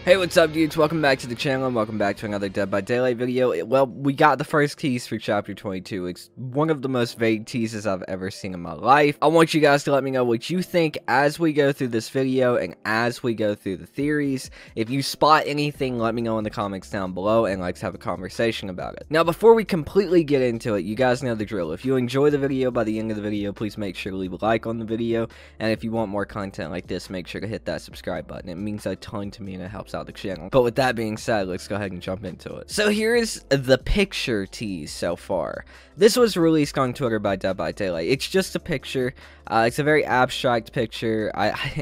Hey, what's up, dudes? Welcome back to the channel and welcome back to another Dead by Daylight video. Well, we got the first tease for chapter 22. It's one of the most vague teases I've ever seen in my life. I want you guys to let me know what you think as we go through this video and as we go through the theories. If you spot anything, let me know in the comments down below and let's have a conversation about it. Now, before we completely get into it, you guys know the drill. If you enjoy the video by the end of the video, please make sure to leave a like on the video. And if you want more content like this, make sure to hit that subscribe button. It means a ton to me and it helps out the channel. But with that being said, let's go ahead and jump into it. So here is the picture tease so far. This was released on Twitter by Dead by Daylight. It's just a picture. It's a very abstract picture.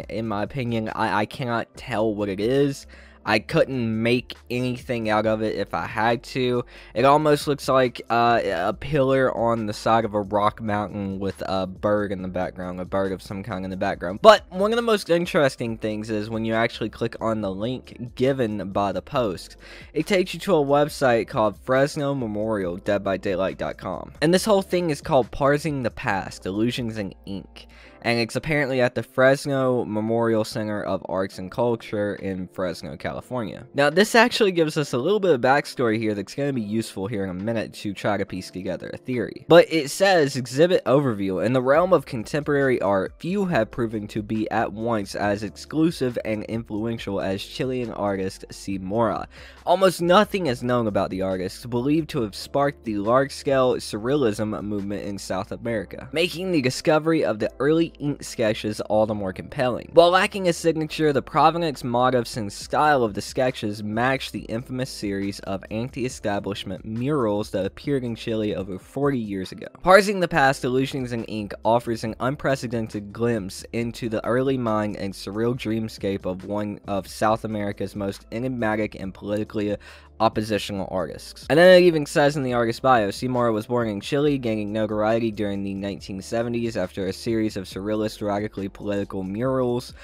In my opinion, I cannot tell what it is. I couldn't make anything out of it if I had to. It almost looks like a pillar on the side of a rock mountain with a bird in the background, a bird of some kind in the background. But one of the most interesting things is when you actually click on the link given by the post, it takes you to a website called Fresno Memorial, deadbydaylight.com. And this whole thing is called Parsing the Past, Illusions in Ink. And it's apparently at the Fresno Memorial Center of Arts and Culture in Fresno, California. Now, this actually gives us a little bit of backstory here that's going to be useful here in a minute to try to piece together a theory. But it says, exhibit overview. In the realm of contemporary art, few have proven to be at once as exclusive and influential as Chilean artist C. Mora. Almost nothing is known about the artist, believed to have sparked the large-scale surrealism movement in South America, making the discovery of the early ink sketches all the more compelling. While lacking a signature, the provenance, motifs, and style of the sketches match the infamous series of anti-establishment murals that appeared in Chile over 40 years ago. Parsing the Past, Illusions in Ink offers an unprecedented glimpse into the early mind and surreal dreamscape of one of South America's most enigmatic and politically oppositional artists. And then it even says in the artist bio, C. Mora was born in Chile, gaining notoriety during the 1970s after a series of surrealist, radically political murals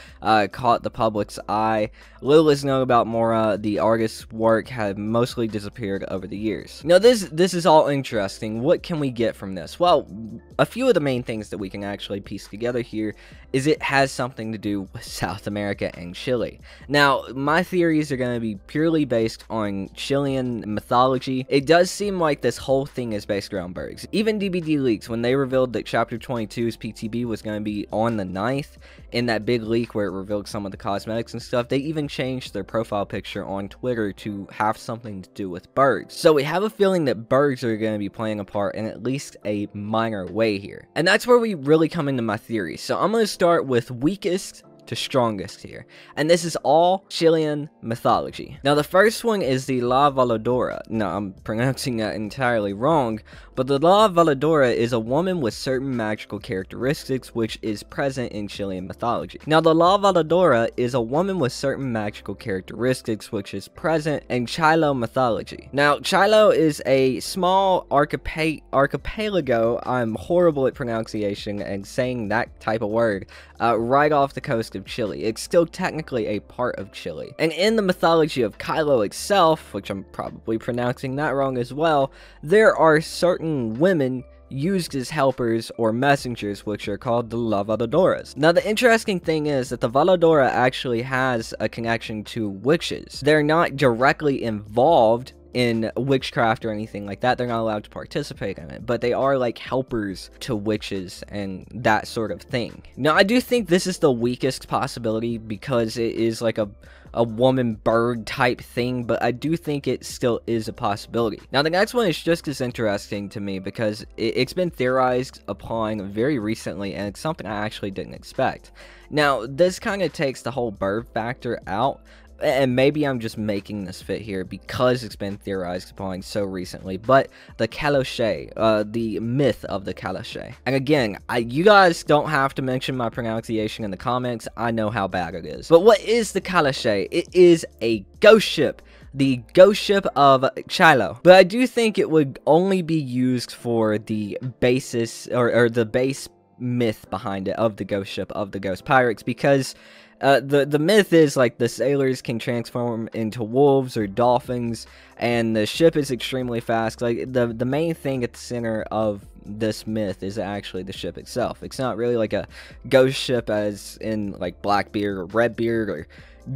caught the public's eye. Little is known about Mora. The artist's work had mostly disappeared over the years. Now, this is all interesting. What can we get from this? Well, a few of the main things that we can actually piece together here is it has something to do with South America and Chile. Now, my theories are going to be purely based on Chilean mythology. It does seem like this whole thing is based around birds. Even DBD leaks, when they revealed that Chapter 22's PTB was going to be on the 9th, in that big leak where it revealed some of the cosmetics and stuff, they even changed their profile picture on Twitter to have something to do with birds. So we have a feeling that birds are going to be playing a part in at least a minor way here. And that's where we really come into my theory. So I'm going to start with weakest to strongest here, and this is all Chilean mythology. Now, the first one is the La Voladora. Now, I'm pronouncing that entirely wrong, but the La Voladora is a woman with certain magical characteristics which is present in Chilean mythology. Now, the La Voladora is a woman with certain magical characteristics which is present in Chilo mythology. Now, Chilo is a small archipelago, I'm horrible at pronunciation and saying that type of word, right off the coast of Chile. It's still technically a part of Chile. And in the mythology of Chilo itself, which I'm probably pronouncing that wrong as well, there are certain women used as helpers or messengers which are called the La Valadoras. Now, the interesting thing is that the Valadora actually has a connection to witches. They're not directly involved in witchcraft or anything like that. They're not allowed to participate in it, but they are like helpers to witches and that sort of thing. Now, I do think this is the weakest possibility because it is like a woman bird type thing, but I do think it still is a possibility. Now, the next one is just as interesting to me because it's been theorized upon very recently, and it's something I actually didn't expect. Now, this kind of takes the whole bird factor out, and maybe I'm just making this fit here because it's been theorized upon so recently, but the Caloche, the myth of the Caloche. And again, you guys don't have to mention my pronunciation in the comments. I know how bad it is. But what is the Caloche? It is a ghost ship. The ghost ship of Chilo. But I do think it would only be used for the basis, or the base myth behind it of the ghost ship of the ghost pirates, because the myth is like the sailors can transform into wolves or dolphins, and the ship is extremely fast. Like the main thing at the center of this myth is actually the ship itself. It's not really like a ghost ship as in like Blackbeard or Redbeard or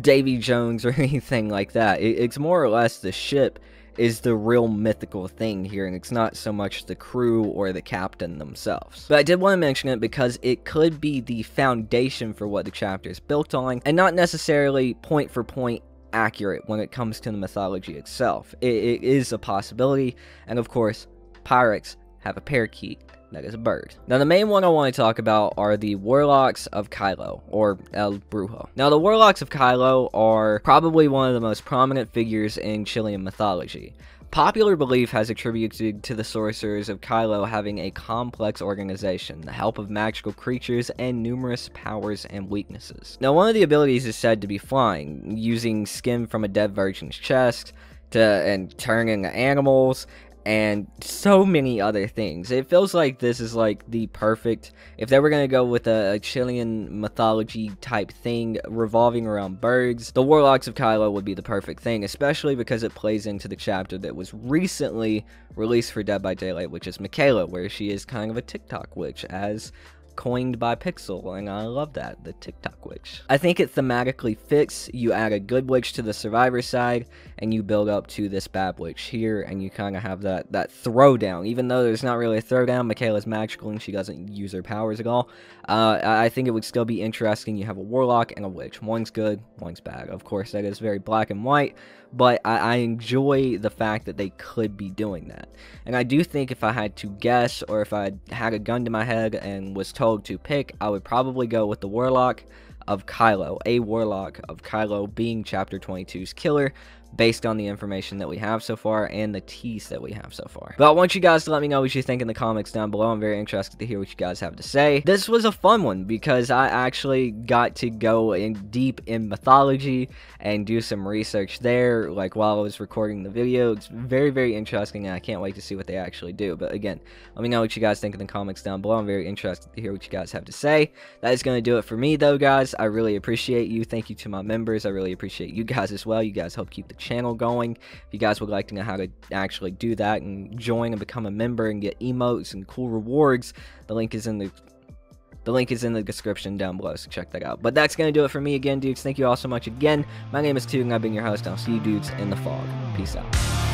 Davy Jones or anything like that. It's more or less the ship is the real mythical thing here, and it's not so much the crew or the captain themselves. But I did want to mention it because it could be the foundation for what the chapter is built on, and not necessarily point for point accurate when it comes to the mythology itself. It is a possibility, and of course, pirates have a parakeet. That is a bird. Now, the main one I want to talk about are the Warlocks of Kylo, or El Brujo. Now, the Warlocks of Kylo are probably one of the most prominent figures in Chilean mythology. Popular belief has attributed to the sorcerers of Kylo having a complex organization, the help of magical creatures, and numerous powers and weaknesses. Now, one of the abilities is said to be flying, using skin from a dead virgin's chest, and turning into animals, and so many other things. It feels like this is like the perfect, if they were going to go with a Chilean mythology type thing revolving around birds, the Warlocks of Kylo would be the perfect thing, especially because it plays into the chapter that was recently released for Dead by Daylight, which is Michaela, where she is kind of a TikTok witch, as coined by Pixel, and I love that, the TikTok witch. I think it thematically fits. You add a good witch to the survivor side, and you build up to this bad witch here, and you kind of have that throwdown. Even though there's not really a throwdown, Michaela's magical and she doesn't use her powers at all. I think it would still be interesting. You have a warlock and a witch. One's good, one's bad. Of course, that is very black and white, but I enjoy the fact that they could be doing that. And I do think if I had to guess, or if I had a gun to my head and was told to pick, I would probably go with the Warlock of Kylo, a Warlock of Kylo being Chapter 22's killer, based on the information that we have so far and the tease that we have so far. But I want you guys to let me know what you think in the comments down below. I'm very interested to hear what you guys have to say. This was a fun one because I actually got to go in deep in mythology and do some research there, like while I was recording the video. It's very, very interesting, and I can't wait to see what they actually do. But again, let me know what you guys think in the comments down below. I'm very interested to hear what you guys have to say. That is going to do it for me, though, guys. I really appreciate you. Thank you to my members. I really appreciate you guys as well. You guys help keep the channel going. If you guys would like to know how to actually do that and join and become a member and get emotes and cool rewards, the link is in the description down below, so check that out. But that's going to do it for me again, dudes. Thank you all so much again. My name is Teased, and I've been your host. I'll see you dudes in the fog. Peace out.